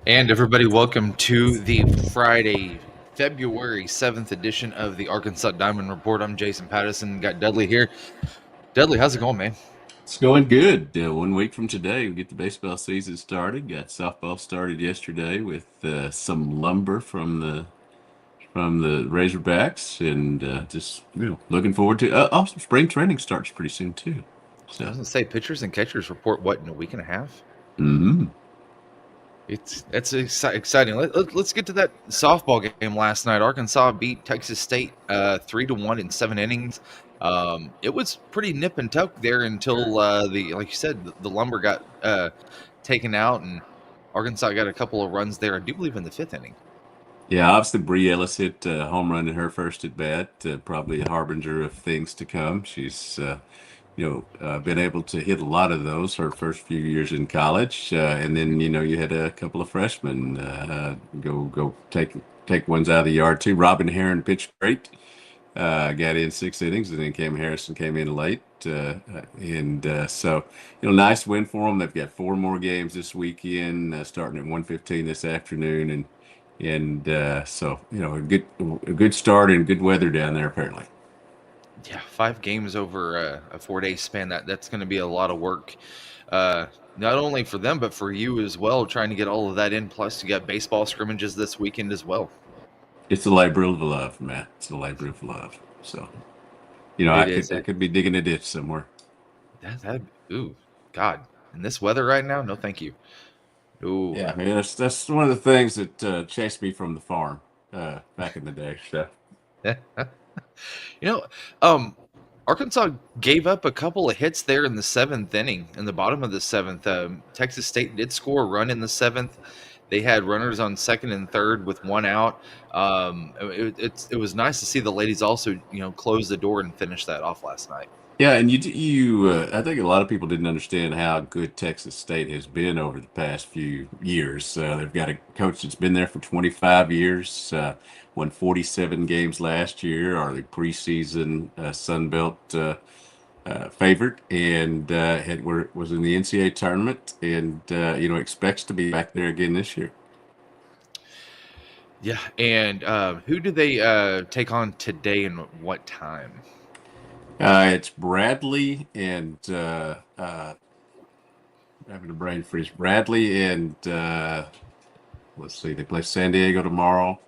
And everybody, welcome to the Friday, February 7th edition of the Arkansas Diamond Report. I'm Jason Patterson. Got Dudley here. Dudley, how's it going, man? It's going good. 1 week from today, we get the baseball season started. Got softball started yesterday with some lumber from the Razorbacks, and just looking forward to. Also, spring training starts pretty soon too. I So, was gonna say pitchers and catchers report what in a week and a half. hmm It's exciting. Let's get to that softball game last night. Arkansas beat Texas State 3-1 in 7 innings. It was pretty nip and tuck there until the like you said the lumber got taken out and Arkansas got a couple of runs there. I do believe in the fifth inning. yeah, obviously Bree Ellis hit a home run in her first at bat. Probably a harbinger of things to come. She's been able to hit a lot of those her first few years in college, and then you had a couple of freshmen go take ones out of the yard too. Robin Heron pitched great, got in 6 innings, and then Cam Harrison came in late, and so nice win for them. They've got 4 more games this weekend, starting at 1:15 this afternoon, and so a good start and good weather down there apparently. Yeah, 5 games over a 4 day span. That's going to be a lot of work, uh, not only for them but for you as well. Trying to get all of that in. Plus, you got baseball scrimmages this weekend as well. It's a labor of love, Matt. It's a labor of love. So, I It could is. I could be digging a ditch somewhere. That ooh, God, in this weather right now, no, thank you. Ooh, Yeah, man, that's one of the things that chased me from the farm back in the day. So, you know, um, Arkansas gave up a couple of hits there in the seventh inning. In the bottom of the seventh, Texas State did score a run in the seventh. They had runners on second and third with one out. It was nice to see the ladies also, close the door and finish that off last night. yeah, and I think a lot of people didn't understand how good Texas State has been over the past few years. They've got a coach that's been there for 25 years, won 47 games last year, are the preseason Sun Belt favorite, and was in the NCAA tournament, and expects to be back there again this year. Yeah, and who do they take on today and what time? It's Bradley and having a brain freeze. Bradley and let's see, they play San Diego tomorrow.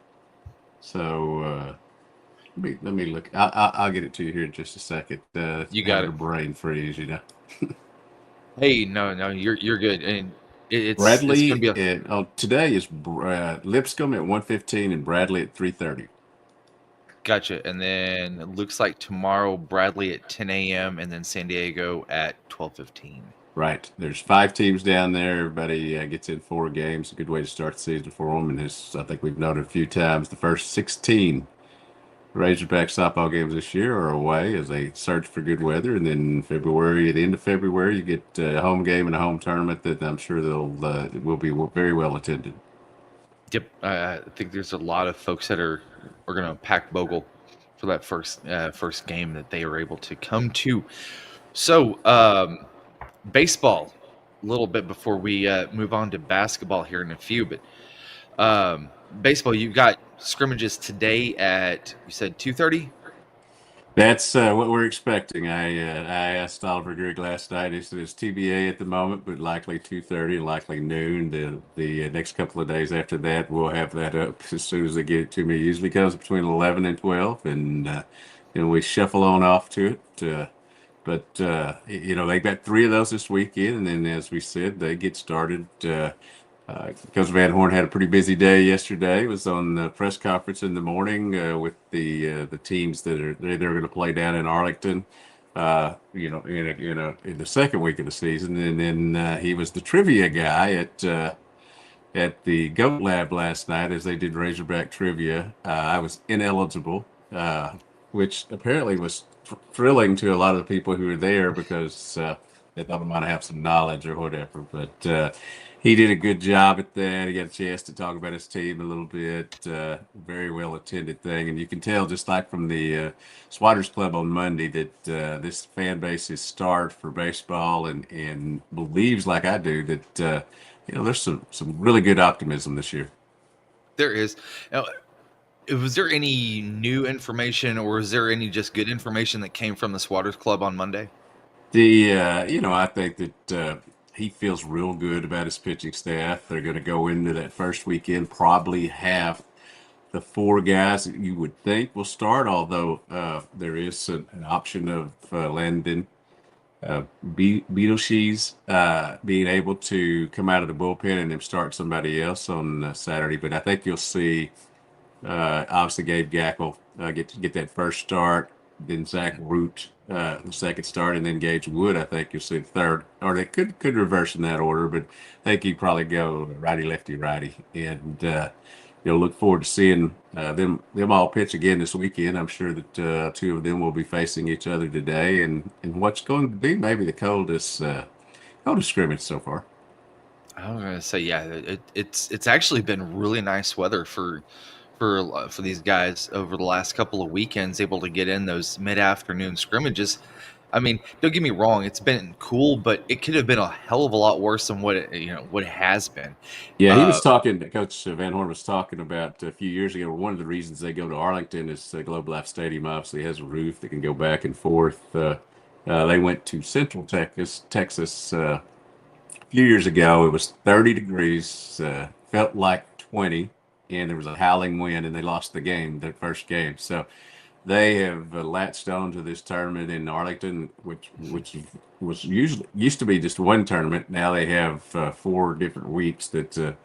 So let me look. I'll get it to you here in just a second. You got Having a it. brain freeze. Hey, no, you're good, and it's going to Bradley be a and today is Lipscomb at 1:15 and Bradley at 3:30. gotcha. And then it looks like tomorrow Bradley at 10 a.m. and then San Diego at 12:15. Right. There's 5 teams down there. Everybody gets in 4 games. A good way to start the season for them. And I think we've noted a few times, the first 16 Razorback softball games this year are away as they search for good weather. And then February, at the end of February, you get a home game and a home tournament that I'm sure will be very well attended. Yep, I think there's a lot of folks that are going to pack Bogle for that first game that they are able to come to. So, baseball, a little bit before we move on to basketball here in a few, but baseball, you've got scrimmages today at you said 2:30. That's what we're expecting. I asked Oliver Grigg last night. He said it's TBA at the moment, but likely 2:30 and likely noon. The next couple of days after that, we'll have that up as soon as they get it to me. It usually comes between 11 and 12, and we shuffle on off to it. But they got 3 of those this weekend, and then as we said, they get started. Coach Van Horn had a pretty busy day yesterday. Was on the press conference in the morning with the teams they're going to play down in Arlington. In the second week of the season, and then he was the trivia guy at the Goat Lab last night as they did Razorback trivia. I was ineligible, which apparently was thrilling to a lot of the people who were there because they thought he might have some knowledge or whatever. But he did a good job at that. He got a chance to talk about his team a little bit. Very well attended thing, and you can tell just like from the Swatters Club on Monday that this fan base is starved for baseball and believes, like I do, that there's some really good optimism this year. There is. Now, was there any new information, or is there any just good information that came from the Swatters Club on Monday? I think that he feels real good about his pitching staff. They're going to go into that first weekend, probably have the four guys that you would think will start, although there is an option of Landon Beetlecheese being able to come out of the bullpen and then start somebody else on Saturday. But I think you'll see obviously, Gabe Gackle get that first start, then Zach Root the second start, and then Gage Wood. I think you'll see the third, or they could reverse in that order, but I think he'd probably go righty, lefty, righty, and look forward to seeing them all pitch again this weekend. I'm sure that two of them will be facing each other today, and what's going to be maybe the coldest scrimmage so far. I was gonna say, yeah, it's actually been really nice weather for these guys over the last couple of weekends, able to get in those mid-afternoon scrimmages. I mean, don't get me wrong, it's been cool, but it could have been a hell of a lot worse than what it has been. Yeah, he Uh, was talking. Coach Van Horn was talking about a few years ago. One of the reasons they go to Arlington is Globe Life Stadium obviously has a roof that can go back and forth. They went to Central Texas a few years ago. It was 30 degrees, felt like 20, and there was a howling wind, and they lost the game, their first game. So they have latched on to this tournament in Arlington, which was usually used to be just one tournament. Now they have four different weeks that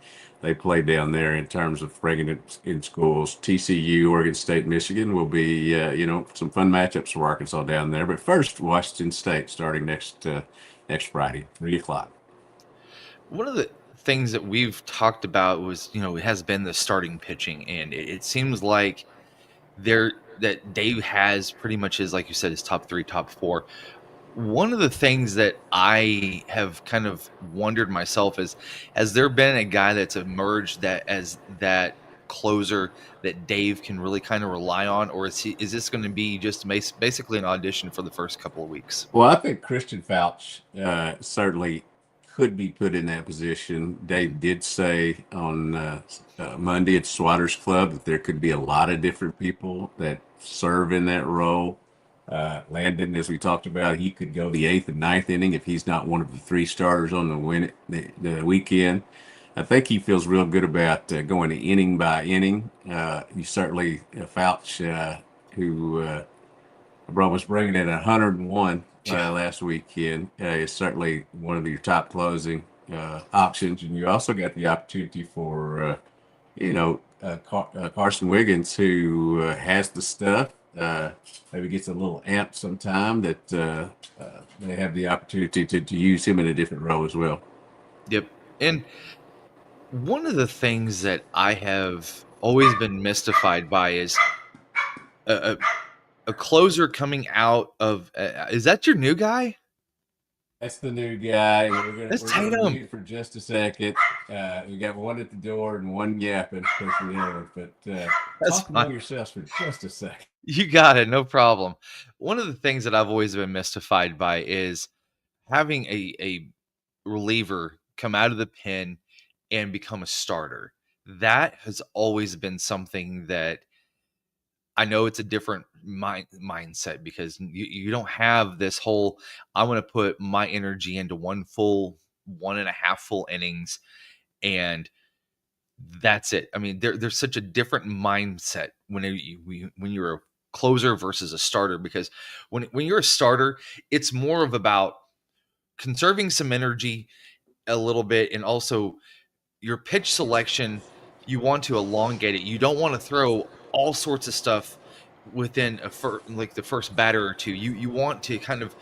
they play down there in terms of bringing it in schools. TCU, Oregon State, Michigan will be some fun matchups for Arkansas down there. But first, Washington State starting next Friday, 3 o'clock. One of the things that we've talked about was, it has been the starting pitching, and it seems like there that Dave has pretty much his, like you said, his top three, top four. One of the things that I have kind of wondered myself is, has there been a guy that's emerged that as that closer that Dave can really kind of rely on, or is this going to be just basically an audition for the first couple of weeks? Well, I think Christian Fouch certainly could be put in that position. Dave did say on Monday at Swatters Club that there could be a lot of different people that serve in that role. Landon, as we talked about, he could go the eighth and ninth inning if he's not one of the three starters on the weekend. I think he feels real good about going inning by inning. You certainly Fouch, who Bro was bringing in 101 Yeah, last weekend. Is certainly one of your top closing options, and you also got the opportunity for Carson Wiggins, who has the stuff. Maybe gets a little amped sometime that they have the opportunity to use him in a different role as well. yep. And one of the things that I have always been mystified by is a, a, a closer coming out of. Is that your new guy? That's the new guy. That's We're gonna Tatum. mute for just a second. We got one at the door and one yapping, pushing in. But That's talk fine. among yourselves for just a second. You got it. No problem. One of the things that I've always been mystified by is having a reliever come out of the pen and become a starter. That has always been something that I know it's a different mindset, because you don't have this whole, I want to put my energy into one full, one and a half full innings, and that's it. I mean, there's such a different mindset when you're a closer versus a starter, because when you're a starter, it's more of about conserving some energy a little bit, and also your pitch selection. You want to elongate it. You don't want to throw all sorts of stuff within like the first batter or two. You want to kind of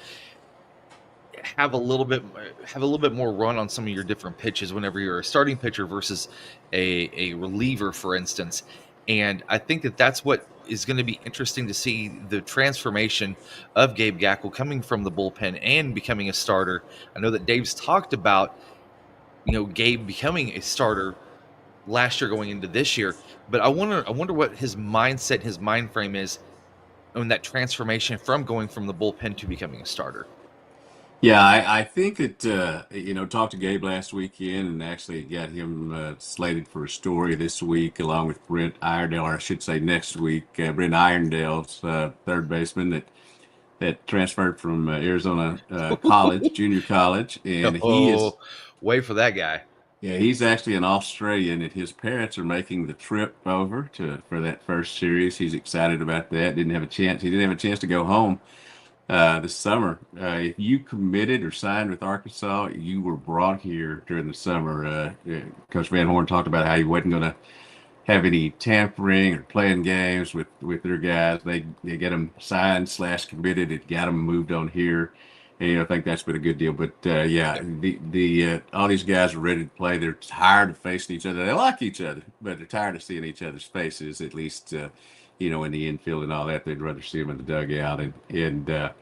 have a little bit more run on some of your different pitches whenever you're a starting pitcher versus a reliever, for instance. And I think that that's what is going to be interesting to see the transformation of Gabe Gackle coming from the bullpen and becoming a starter. I know that Dave's talked about, Gabe becoming a starter last year going into this year, but I wonder what his mindset, his mind frame is on that transformation from going from the bullpen to becoming a starter. Yeah, I think that talked to Gabe last weekend and actually got him slated for a story this week along with Brent Irondale, or I should say next week. Brent Irondale's third baseman that transferred from Arizona College, junior college, and he is Oh, wait for that guy. yeah, he's actually an Australian, and his parents are making the trip over to for that first series. He's excited about that. Didn't have a chance. He didn't have a chance to go home this summer. If you committed or signed with Arkansas, you were brought here during the summer. Coach Van Horn talked about how he wasn't going to have any tampering or playing games with their guys. They get them signed slash committed. It got them moved on here. And, I think that's been a good deal. But yeah, Yep. the all these guys are ready to play. They're tired of facing each other. They like each other, but they're tired of seeing each other's faces. At least in the infield and all that. They'd rather see them in the dugout. And I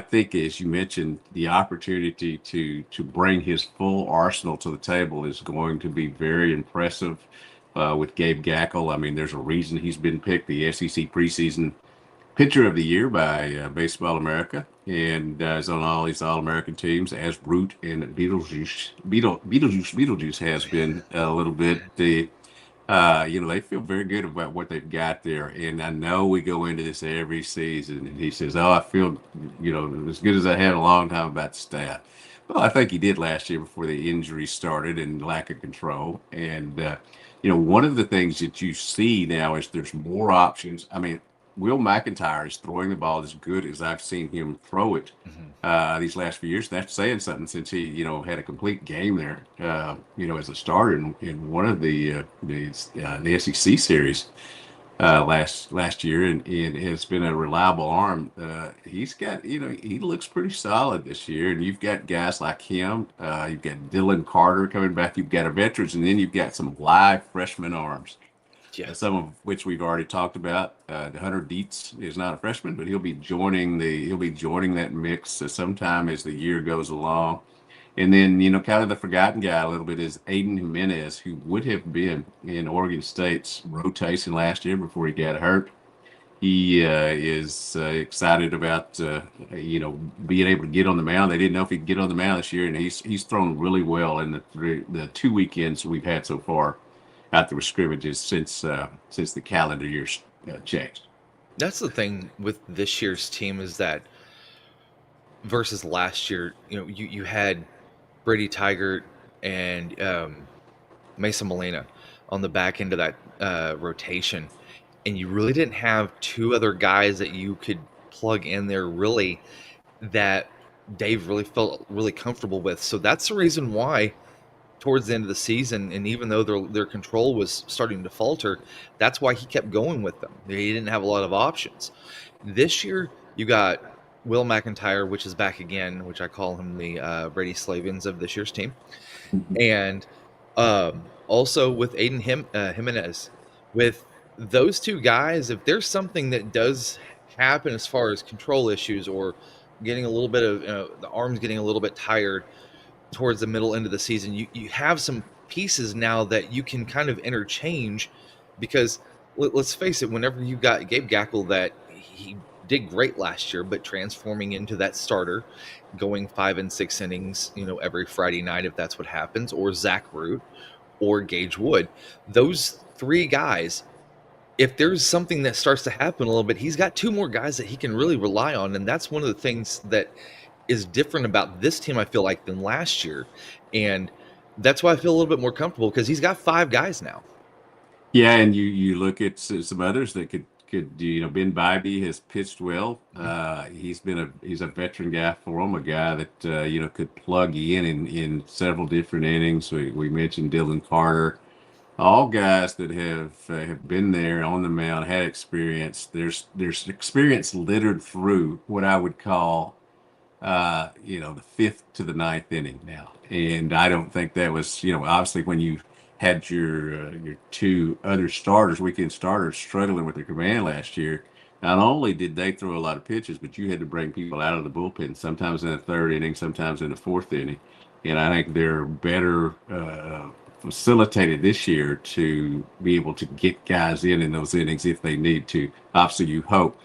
think as you mentioned, the opportunity to bring his full arsenal to the table is going to be very impressive with Gabe Gackle. I mean, there's a reason he's been picked the SEC preseason pitcher of the year by Baseball America, and is on all these All-American teams as Root and Beetlejuice has been a little bit. They feel very good about what they've got there. And I know we go into this every season, and he says, "Oh, I feel, as good as I had a long time about the staff." Well, I think he did last year before the injury started and lack of control. And one of the things that you see now is there's more options. I mean, Will McIntyre is throwing the ball as good as I've seen him throw it Mhm. these last few years. That's saying something since he, had a complete game there, as a starter in one of the SEC series last year, and has been a reliable arm. He's got, he looks pretty solid this year. And you've got guys like him. You've got Dylan Carter coming back. You've got a veterans, and then you've got some live freshman arms Yeah. some of which we've already talked about. Hunter Dietz is not a freshman, but he'll be joining that mix sometime as the year goes along. And then kind of the forgotten guy a little bit is Aiden Jimenez, who would have been in Oregon State's rotation last year before he got hurt. He is excited about being able to get on the mound. They didn't know if he could get on the mound this year, and he's thrown really well in the two weekends we've had so far out there with scrimmages since the calendar year changed. That's the thing with this year's team is that versus last year, you had Brady Tigert and Mesa Molina on the back end of that rotation, and you really didn't have two other guys that you could plug in there really that Dave really felt really comfortable with. So that's the reason why towards the end of the season, and even though their control was starting to falter, that's why he kept going with them. He didn't have a lot of options. This year, you got Will McIntyre, which is back again, which I call him the Brady Slavins of this year's team, and also with Jimenez. With those two guys, if there's something that does happen as far as control issues or getting a little bit of the arms getting a little bit tired towards the middle end of the season, you have some pieces now that you can kind of interchange because let's face it, whenever you got Gabe Gackle, that he did great last year, but transforming into that starter, going 5 and 6 innings, every Friday night, if that's what happens, or Zach Root or Gage Wood, those three guys, if there's something that starts to happen a little bit, he's got two more guys that he can really rely on. And that's one of the things that is different about this team, I feel like, than last year. And that's why I feel a little bit more comfortable because he's got five guys now. Yeah, and you look at some others that could Ben Bybee has pitched well. Mhm. He's a veteran guy for him, a guy that could plug in several different innings. We mentioned Dylan Carter, all guys that have been there on the mound, had experience. There's experience littered through what I would call the fifth to the ninth inning now. And I don't think that was, obviously when you had your two other starters, weekend starters, struggling with their command last year. Not only did they throw a lot of pitches, but you had to bring people out of the bullpen, sometimes in the third inning, sometimes in the fourth inning. And I think they're better facilitated this year to be able to get guys in those innings if they need to. Obviously, you hope.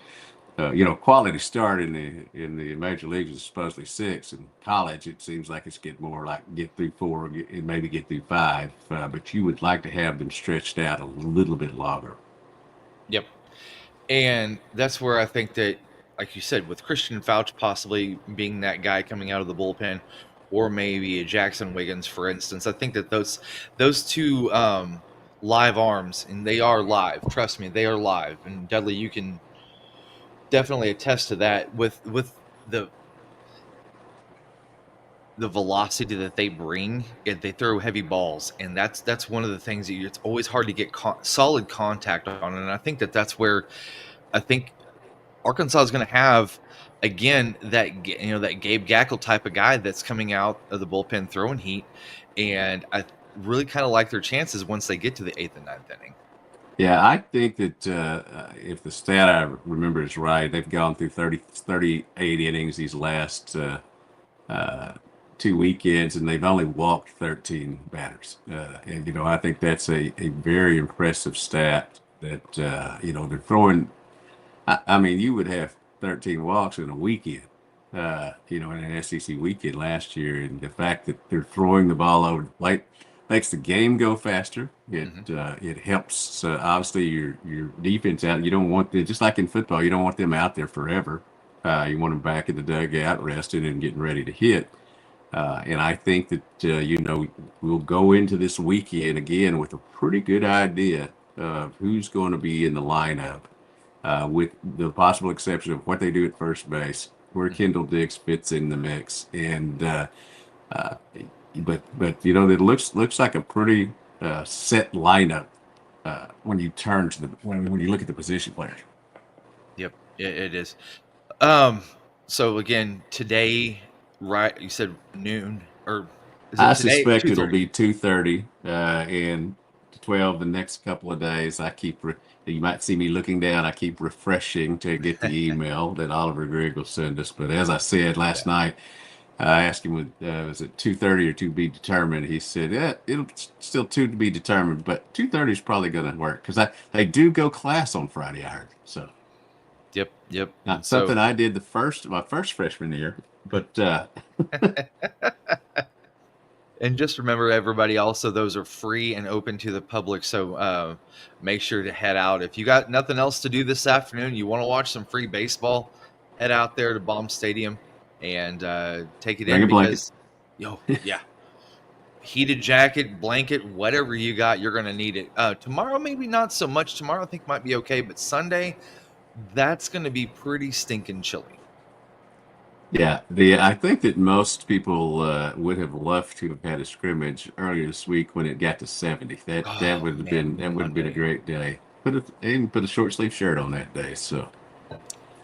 Quality start in the major leagues is supposedly six. In college, it seems like it's getting more like get through four and maybe get through five. But you would like to have them stretched out a little bit longer. Yep. And that's where I think that, like you said, with Christian Fauch possibly being that guy coming out of the bullpen, or maybe a Jackson Wiggins, for instance, I think that those two live arms, and they are live. Trust me, they are live. And Dudley, you can definitely attest to that with the the velocity that they bring. They throw heavy balls, and that's one of the things that it's always hard to get solid contact on. And I think that that's where I think Arkansas is going to have again that Gabe Gackle type of guy that's coming out of the bullpen throwing heat, and I really kind of like their chances once they get to the eighth and ninth inning. Yeah, I think that if the stat I remember is right, they've gone through 38 innings these last uh, two weekends, and they've only walked 13 batters. And I think that's a very impressive stat that, they're throwing. I mean, you would have 13 walks in a weekend, in an SEC weekend last year. And the fact that they're throwing the ball over the plate makes the game go faster. It helps, obviously, your defense out. You don't want them, just like in football, you don't want them out there forever. You want them back in the dugout, resting and getting ready to hit. And I think that, we'll go into this weekend again with a pretty good idea of who's going to be in the lineup, with the possible exception of what they do at first base, where Kendall Dix fits in the mix. And, uh, but it looks like a pretty set lineup when you turn to when you look at the position players. Yep, it is. Um, so again, today, right? You said noon, or is it I today? suspect Two it'll thirty. be 2:30 and 12 the next couple of days. You might see me looking down. I keep refreshing to get the email that Oliver Gregg will send us. But as I said last Yeah. night, I asked him, was it 2:30 or to be determined? He said, yeah, it'll still two to be determined, but 2:30 is probably going to work because they do go class on Friday, I heard. So Yep. Yep. And not so, something I did my first freshman year, but and just remember, everybody. Also, those are free and open to the public. So make sure to head out if you got nothing else to do this afternoon. You want to watch some free baseball, head out there to Baum Stadium and take it bring in a blanket. because, yeah, heated jacket, blanket, whatever you got, you're going to need it. Tomorrow, maybe not so much. Tomorrow, I think might be okay, but Sunday, that's going to be pretty stinking chilly. Yeah, I think that most people would have loved to have had a scrimmage earlier this week when it got to 70. That Oh would have man, been a Monday. great day. Even put a short sleeve shirt on that day. So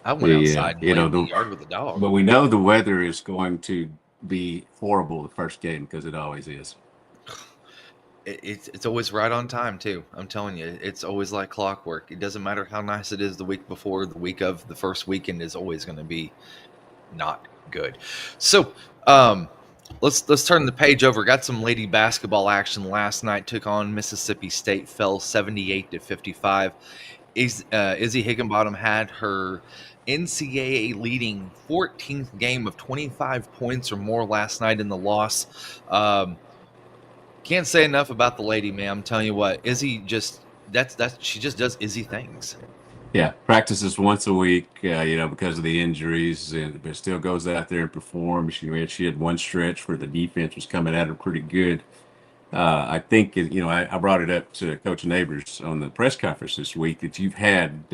I went the outside and played in the yard with the dog. but we know the weather is going to be horrible the first game because it always is. It's always right on time too. I'm telling you, it's always like clockwork. It doesn't matter how nice it is the week before, the week of, the first weekend is always going to be not good. So, let's turn the page over. Got some lady basketball action last night. Took on Mississippi State, fell 78-55. Izzy Higginbottom had her NCAA leading 14th game of 25 points or more last night in the loss. Can't say enough about the lady, man. I'm telling you what, Izzy just that's she just does Izzy things. Yeah, practices once a week, because of the injuries, but still goes out there and performs. She had one stretch where the defense was coming at her pretty good. I think, I brought it up to Coach Neighbors on the press conference this week that you've had.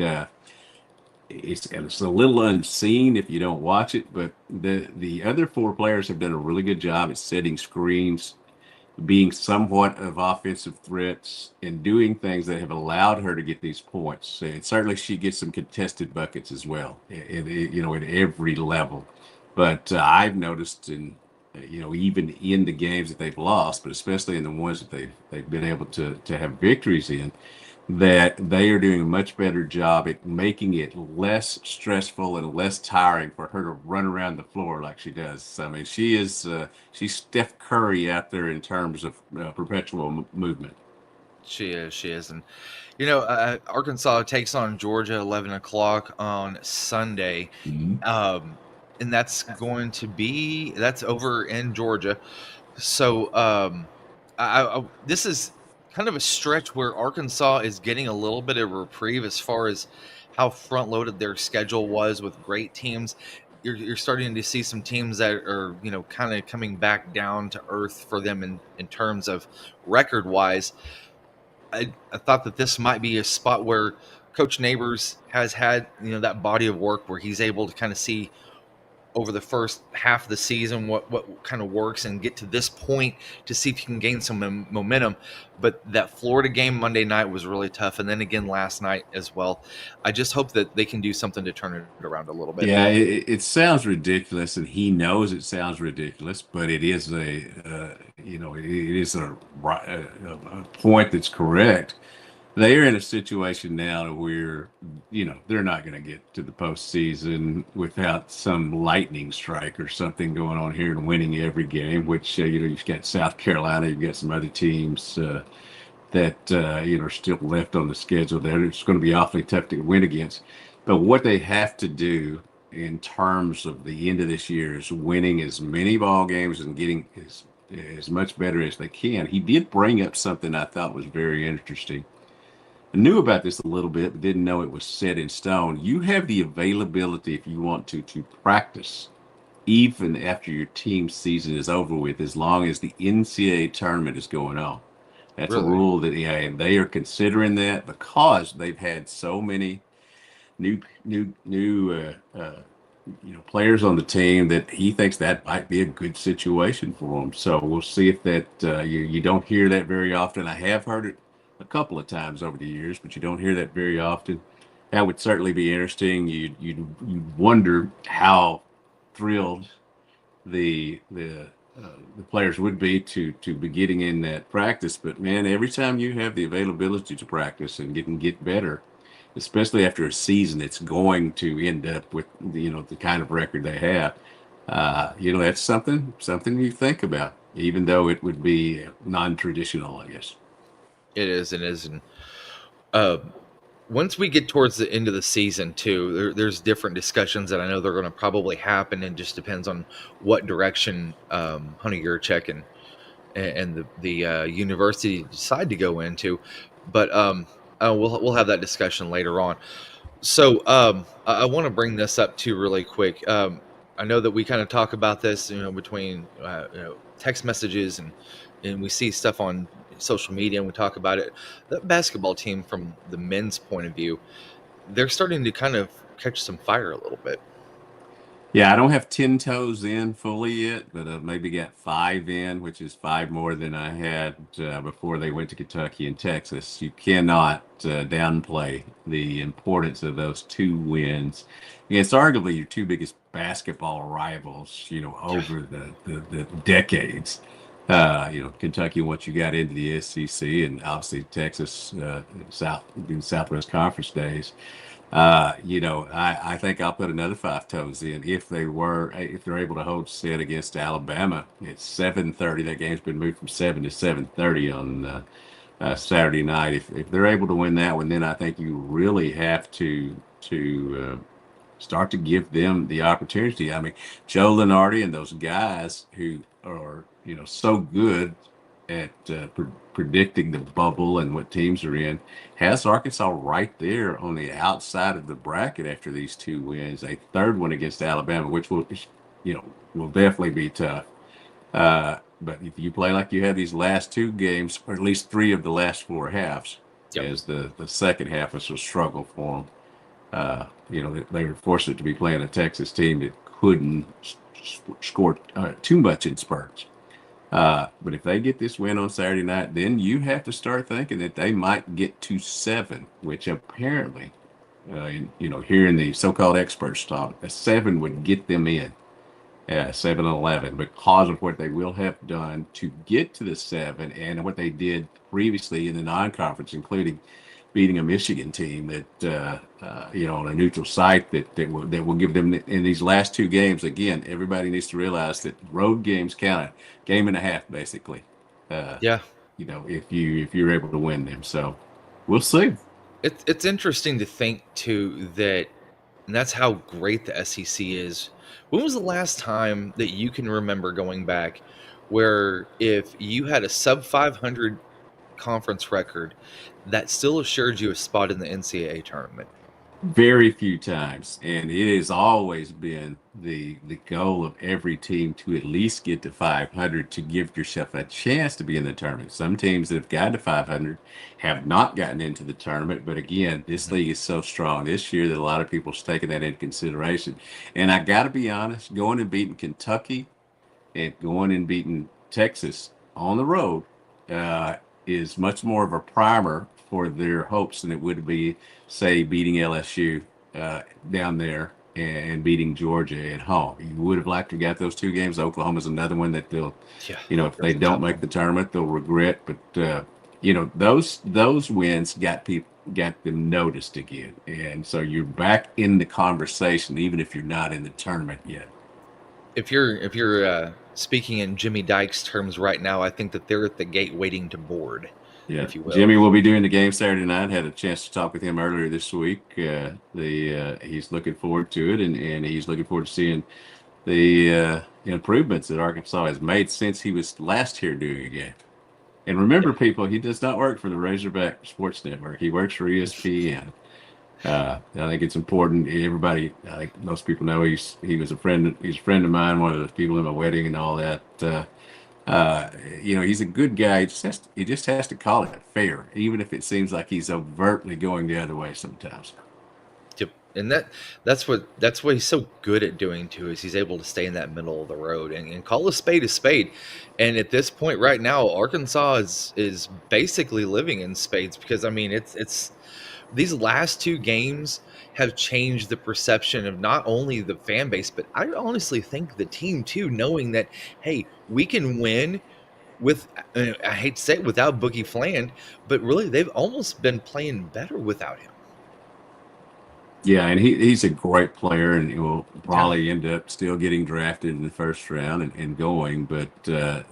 It's a little unseen if you don't watch it, but the other four players have done a really good job at setting screens, being somewhat of offensive threats, and doing things that have allowed her to get these points. And certainly, she gets some contested buckets as well, at every level. But I've noticed in even in the games that they've lost, but especially in the ones that they've been able to have victories in, that they are doing a much better job at making it less stressful and less tiring for her to run around the floor like she does. I mean, she's Steph Curry out there in terms of perpetual movement. She is, and Arkansas takes on Georgia 11 o'clock on Sunday, Mhm. um, and that's over in Georgia. So this is kind of a stretch where Arkansas is getting a little bit of reprieve as far as how front loaded their schedule was with great teams. You're starting to see some teams that are kind of coming back down to earth for them in terms of record wise. I thought that this might be a spot where Coach Neighbors has had that body of work where he's able to kind of see over the first half of the season what kind of works and get to this point to see if he can gain some momentum. But that Florida game Monday night was really tough, and then again last night as well. I just hope that they can do something to turn it around a little bit. Yeah, it sounds ridiculous, and he knows it sounds ridiculous, but it is it is a point that's correct. They are in a situation now where, they're not going to get to the postseason without some lightning strike or something going on here and winning every game, which, you've got South Carolina, you've got some other teams that, are still left on the schedule there. It's going to be awfully tough to win against. But what they have to do in terms of the end of this year is winning as many ball games and getting as much better as they can. He did bring up something I thought was very interesting. I knew about this a little bit, but didn't know it was set in stone. You have the availability, if you want to practice even after your team season is over with, as long as the NCAA tournament is going on. That's a Really, rule that, yeah, and they are considering that because they've had so many new players on the team that he thinks that might be a good situation for them. So we'll see if that you don't hear that very often. I have heard it a couple of times over the years, but you don't hear that very often. That would certainly be interesting. You wonder how thrilled the players would be to be getting in that practice. But man, every time you have the availability to practice and get better, especially after a season that's going to end up with the kind of record they have, that's something you think about, even though it would be non-traditional, I guess. it is, and uh, once we get towards the end of the season too, there's different discussions that I know they're going to probably happen, and just depends on what direction Hunter Yurchek and the university decide to go into. But we'll have that discussion later on. So I want to bring this up too really quick. I know that we kind of talk about this, between text messages and we see stuff on social media and we talk about it. The basketball team, from the men's point of view, they're starting to kind of catch some fire a little bit. Yeah, I don't have 10 toes in fully yet, but I've maybe got five in, which is five more than I had before they went to Kentucky and Texas. You cannot downplay the importance of those two wins. Yeah, it's arguably your two biggest basketball rivals, Yeah, over the decades. Kentucky, once you got into the SEC, and obviously Texas, in Southwest Conference days. I think I'll put another five toes in if they're able to hold set against Alabama. It's 7:30. That game's been moved from 7 to 7:30 on Saturday night. If they're able to win that one, then I think you really have to start to give them the opportunity. I mean, Joe Lenardi and those guys who are so good at predicting the bubble and what teams are in, has Arkansas right there on the outside of the bracket after these two wins. A third one against Alabama, which will definitely be tough. But if you play like you have these last two games, or at least three of the last four halves, yep, as the second half was a struggle for them. They were fortunate to be playing a Texas team that couldn't score too much in spurts. But if they get this win on Saturday night, then you have to start thinking that they might get to seven, which apparently, hearing the so-called experts talk, a seven would get them in. 7-11, because of what they will have done to get to the seven and what they did previously in the non-conference, including beating a Michigan team that on a neutral site that will give them in these last two games. Again, everybody needs to realize that road games count, game and a half basically. Uh, Yeah. if you're able to win them, so we'll see. It's interesting to think too that, and that's how great the SEC is. When was the last time that you can remember going back where if you had a sub 500 conference record, that still assured you a spot in the NCAA tournament? Very few times, and it has always been the goal of every team to at least get to 500 to give yourself a chance to be in the tournament. Some teams that have gotten to 500 have not gotten into the tournament, but again, this Mhm. league is so strong this year that a lot of people's taking that into consideration. And I got to be honest, going and beating Kentucky and going and beating Texas on the road uh, is much more of a primer for their hopes than it would be, say, beating LSU down there and beating Georgia at home. You would have liked to get those two games. Oklahoma's another one that they'll, Yeah, if that's they a don't tough make one. the tournament, they'll regret. But those wins got them noticed again, and so you're back in the conversation, even if you're not in the tournament yet. If you're speaking in Jimmy Dykes terms right now, I think that they're at the gate waiting to board, Yeah, if you will. Jimmy will be doing the game Saturday night. Had a chance to talk with him earlier this week. He's looking forward to it, and he's looking forward to seeing the improvements that Arkansas has made since he was last here doing a game. And remember, Yeah. people, he does not work for the Razorback Sports Network. He works for ESPN. I think it's important. Everybody, I think most people know he was a friend. He's a friend of mine. One of the people in my wedding and all that. Uh, he's a good guy. He just has to call it fair, even if it seems like he's overtly going the other way sometimes. Yep. And that's what he's so good at doing too, is he's able to stay in that middle of the road and call a spade a spade. And at this point right now, Arkansas is basically living in spades, because I mean it's these last two games have changed the perception of not only the fan base, but I honestly think the team too, knowing that, hey, we can win with, I hate to say it, without Boogie Fland, but really they've almost been playing better without him. Yeah, and he's a great player, and he will Yeah. probably end up still getting drafted in the first round and going. But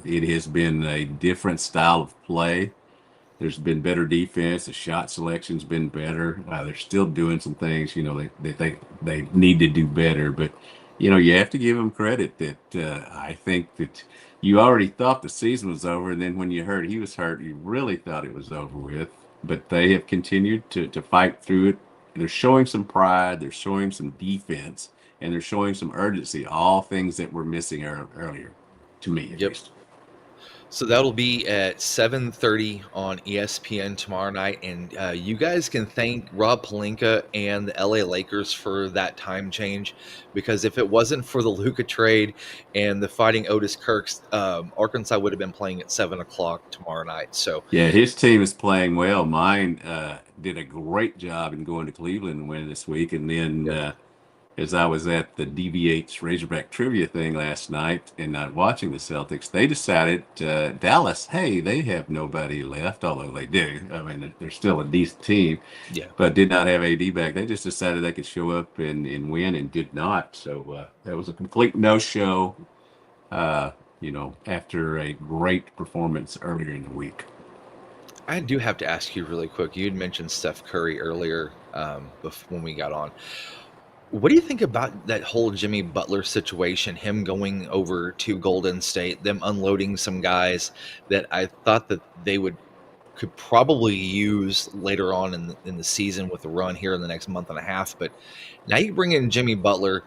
it has been a different style of play. There's been better defense. The shot selection's been better. They're still doing some things, they need to do better. But you have to give them credit that I think that you already thought the season was over, and then when you heard he was hurt, you really thought it was over with. But they have continued to fight through it. They're showing some pride. They're showing some defense, and they're showing some urgency. All things that were missing earlier, to me at Yep. least. So that'll be at 7:30 on ESPN tomorrow night, and you guys can thank Rob Pelinka and the LA Lakers for that time change, because if it wasn't for the Luca trade and the Fighting Otis Kirks, Arkansas would have been playing at 7 o'clock tomorrow night. So Yeah, his team is playing well. Mine did a great job in going to Cleveland and winning this week. And then yep. as I was at the DVH Razorback trivia thing last night and not watching the Celtics, they decided Dallas, hey, they have nobody left, although they do. I mean, they're still a decent team, Yeah. but did not have AD back. They just decided they could show up and win and did not. So that was a complete no-show, after a great performance earlier in the week. I do have to ask you really quick. You had mentioned Steph Curry earlier, when we got on. What do you think about that whole Jimmy Butler situation? Him going over to Golden State, them unloading some guys that I thought that they could probably use later on in the season with the run here in the next month and a half. But now you bring in Jimmy Butler,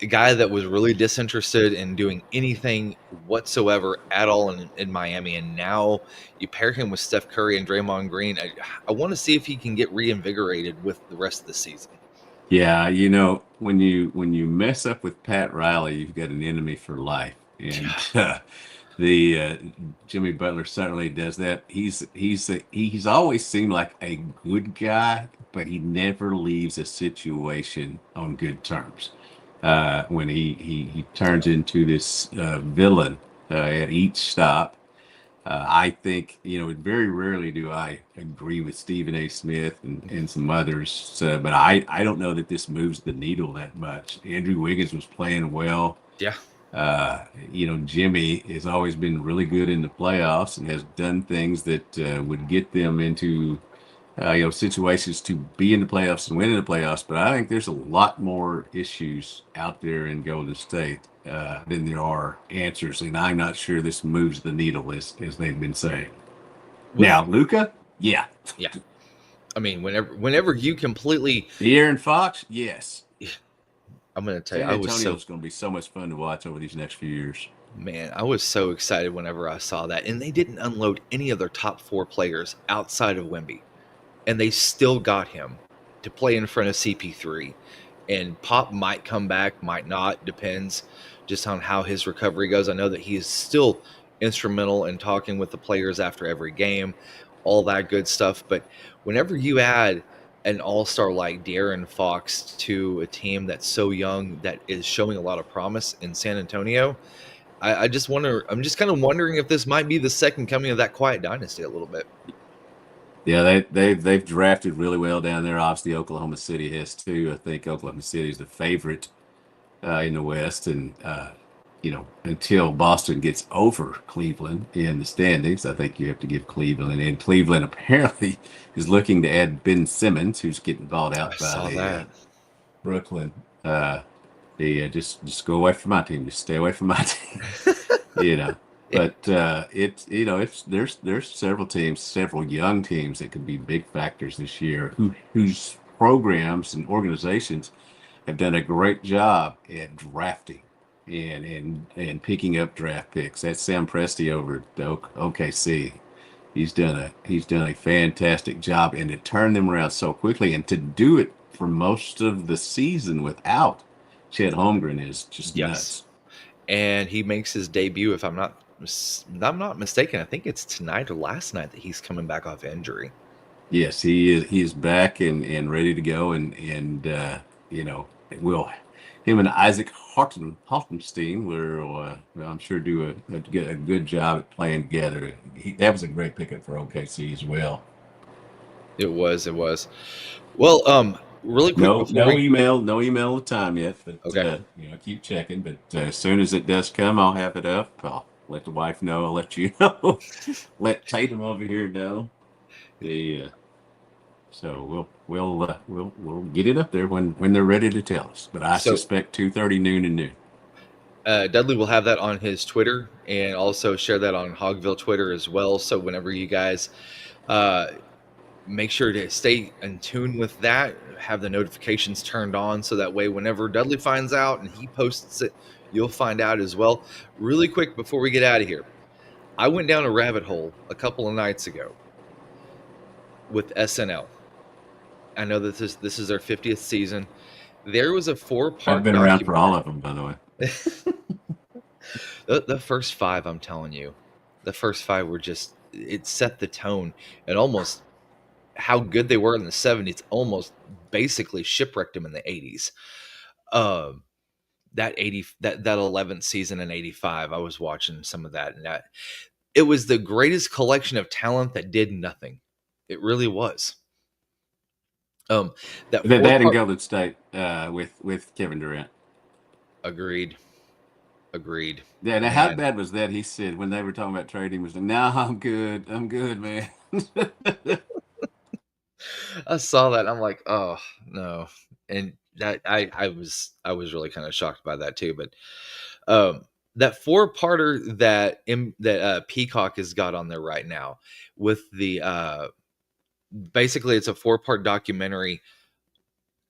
a guy that was really disinterested in doing anything whatsoever at all in Miami, and now you pair him with Steph Curry and Draymond Green. I want to see if he can get reinvigorated with the rest of the season. Yeah, when you mess up with Pat Riley, you've got an enemy for life, and Yeah. the Jimmy Butler certainly does that. He's always seemed like a good guy, but he never leaves a situation on good terms. when he turns into this villain at each stop. I think, very rarely do I agree with Stephen A. Smith and some others, but I don't know that this moves the needle that much. Andrew Wiggins was playing well. Yeah. Jimmy has always been really good in the playoffs and has done things that would get them into situations to be in the playoffs and win in the playoffs. But I think there's a lot more issues out there in Golden State than there are answers, and I'm not sure this moves the needle as they've been saying. With Now, Luca, yeah, yeah. I mean, whenever you completely, De'Aaron Fox, yes. I'm going to tell you, San I was so Antonio's going to be so much fun to watch over these next few years. Man, I was so excited whenever I saw that. And they didn't unload any of their top four players outside of Wemby. And they still got him to play in front of CP3. And Pop might come back, might not, depends just on how his recovery goes. I know that he is still instrumental in talking with the players after every game, all that good stuff. But whenever you add an all-star like De'Aaron Fox to a team that's so young that is showing a lot of promise in San Antonio, I just wonder. I'm just kind of wondering if this might be the second coming of that quiet dynasty a little bit. Yeah, they've drafted really well down there. Obviously, Oklahoma City has too. I think Oklahoma City is the favorite in the West, and until Boston gets over Cleveland in the standings, I think you have to give Cleveland. And Cleveland apparently is looking to add Ben Simmons, who's getting bought I out by saw the that. Brooklyn. Just go away from my team. Just stay away from my team. you know. But it's there's several teams, several young teams that could be big factors this year, whose programs and organizations have done a great job at drafting and picking up draft picks. That's Sam Presti over at the OKC. He's done a fantastic job, and to turn them around so quickly and to do it for most of the season without Chet Holmgren is just Yes, nuts. and he makes his debut. If I'm not mistaken, I think it's tonight or last night that he's coming back off injury. Yes, he is back and ready to go, and you know will him and Isaac Hartenstein will well, I'm sure do a good job at playing together. That was a great pickup for OKC as well. It was. Well, really quick No, before no we email, no email time yet, but okay. keep checking. But as soon as it does come, I'll have it up. I'll let the wife know. I'll let you know. Let Tatum over here know. The So we'll get it up there when th're ready to tell us. But I So suspect 2:30 noon and noon. Dudley will have that on his Twitter and also share that on Hogville Twitter as well. So whenever you guys uh, make sure to stay in tune with that, have the notifications turned on so that way whenever Dudley finds out and he posts it, you'll find out as well. Really quick before we get out of here, I went down a rabbit hole a couple of nights ago with SNL. I know that this is their 50th season. There was a I've four-part been around for all documentary. of them, by the way. The first five, I'm telling you, the first five were just, it set the tone, and almost how good they were in the 70s almost basically shipwrecked them in the 80s. Um, that 11th season in 85, I was watching some of that, and that it was the greatest collection of talent that did nothing. It really was. Um, that four That in part Golden State with Kevin Durant. agreed, agreed. Yeah. Now, how And bad was that? He said when they were talking about trading, was like, "No, I'm good, man." I saw that and I'm like, oh no. And that I was really kind of shocked by that too. But that four-parter that Peacock has got on there right now with the basically it's a four-part documentary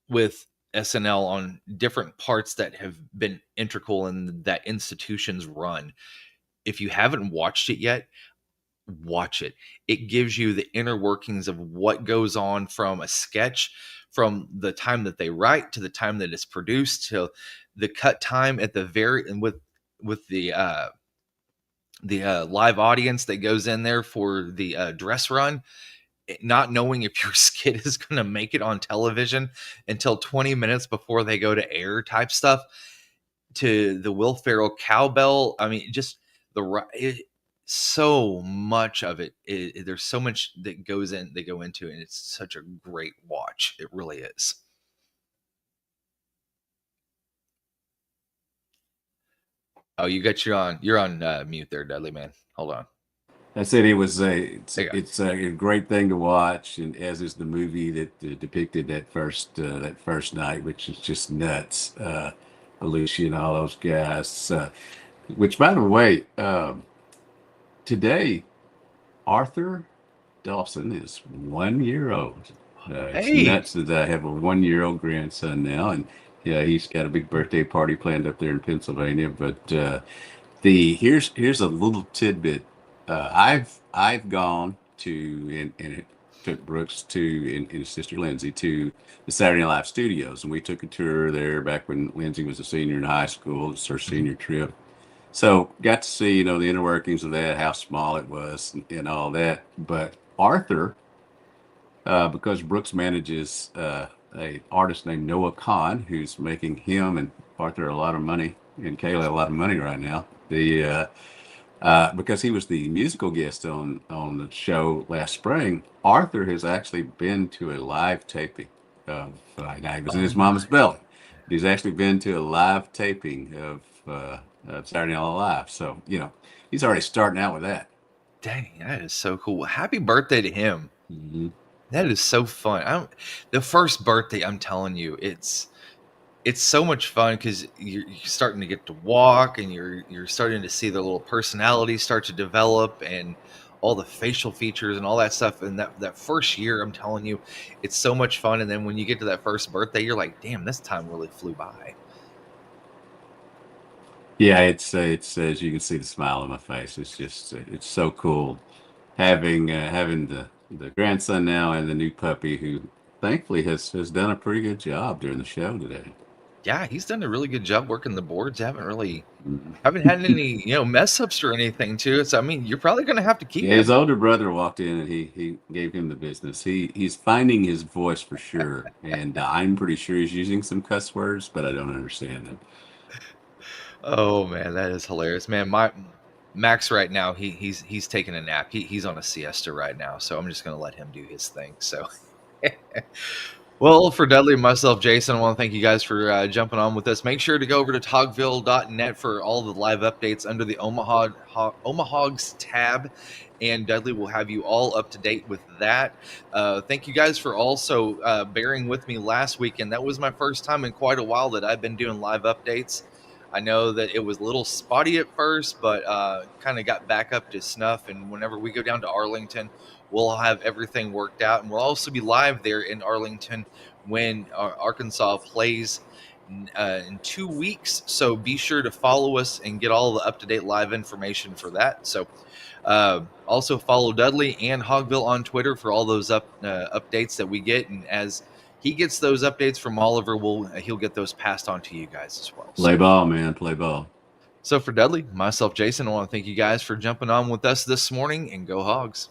with SNL on different parts that have been integral in that institution's run. If you haven't watched it yet, watch it. It gives you the inner workings of what goes on from a sketch, from the time that they write to the time that it's produced to the cut time at the very and with the live audience that goes in there for the dress run, not knowing if your skit is going to make it on television until 20 minutes before they go to air type stuff. to the Will Ferrell cowbell. I mean, just so much of it, there's so much that go into it, and it's such a great watch. It really is. Oh, you're on mute there, Dudley man. Hold on. I said it was There you go. it's a great thing to watch, and as is the movie that depicted that first night, which is just nuts. Alicia and all those guys. Which, by the way, today Arthur Dawson is 1 year old. It's Hey, nuts that I have a 1 year old grandson now, and yeah, he's got a big birthday party planned up there in Pennsylvania. But the here's a little tidbit. I've gone to and it took Brooks to and his sister Lindsay to the Saturday Night Live studios, and we took a tour there back when Lindsay was a senior in high school. It's her mhm. senior trip. So got to see, the inner workings of that, how small it was and all that. But Arthur, because Brooks manages a artist named Noah Kahn, who's making him and Arthur a lot of money, and Kayla a lot of money right now. Because he was the musical guest on the show last spring, Arthur has actually been to a live taping of. Now he was in Oh his my mama's belly. He's actually been to a live taping of Saturday Night Live. So he's already starting out with that. dang, that is so cool. Happy birthday to him. Hmm. That is so fun. The first birthday, I'm telling you, it's so much fun because you're starting to get to walk, and you're starting to see their little personalities start to develop, and all the facial features and all that stuff. And that first year, I'm telling you, it's so much fun. And then when you get to that first birthday, you're like, damn, this time really flew by. Yeah, it's as you can see the smile on my face. It's just it's so cool having the grandson now and the new puppy who thankfully has done a pretty good job during the show today. Yeah, he's done a really good job working the boards. Mhm. Haven't had any mess ups or anything to it. So I mean, you're probably going to have to keep Yeah, his him. older brother walked in and he gave him the business. He's finding his voice for sure, and I'm pretty sure he's using some cuss words, but I don't understand them. Oh man, that is hilarious, man. My Max right now, he's taking a nap. He's on a siesta right now, so I'm just gonna let him do his thing. So, well, for Dudley and myself, Jason, I want to thank you guys for jumping on with us. Make sure to go over to togville.net for all the live updates under the Omahogs tab, and Dudley will have you all up to date with that. Thank you guys for also bearing with me last weekend. That was my first time in quite a while that I've been doing live updates. I know that it was a little spotty at first, but kind of got back up to snuff. And whenever we go down to Arlington, we'll have everything worked out. And we'll also be live there in Arlington when Arkansas plays in 2 weeks. So be sure to follow us and get all the up to date live information for that. So also follow Dudley and Hogville on Twitter for all those updates that we get. And as he gets those updates from Oliver, he'll get those passed on to you guys as well. Play So. ball, man, play ball. So for Dudley, myself, Jason, I want to thank you guys for jumping on with us this morning, and go Hogs.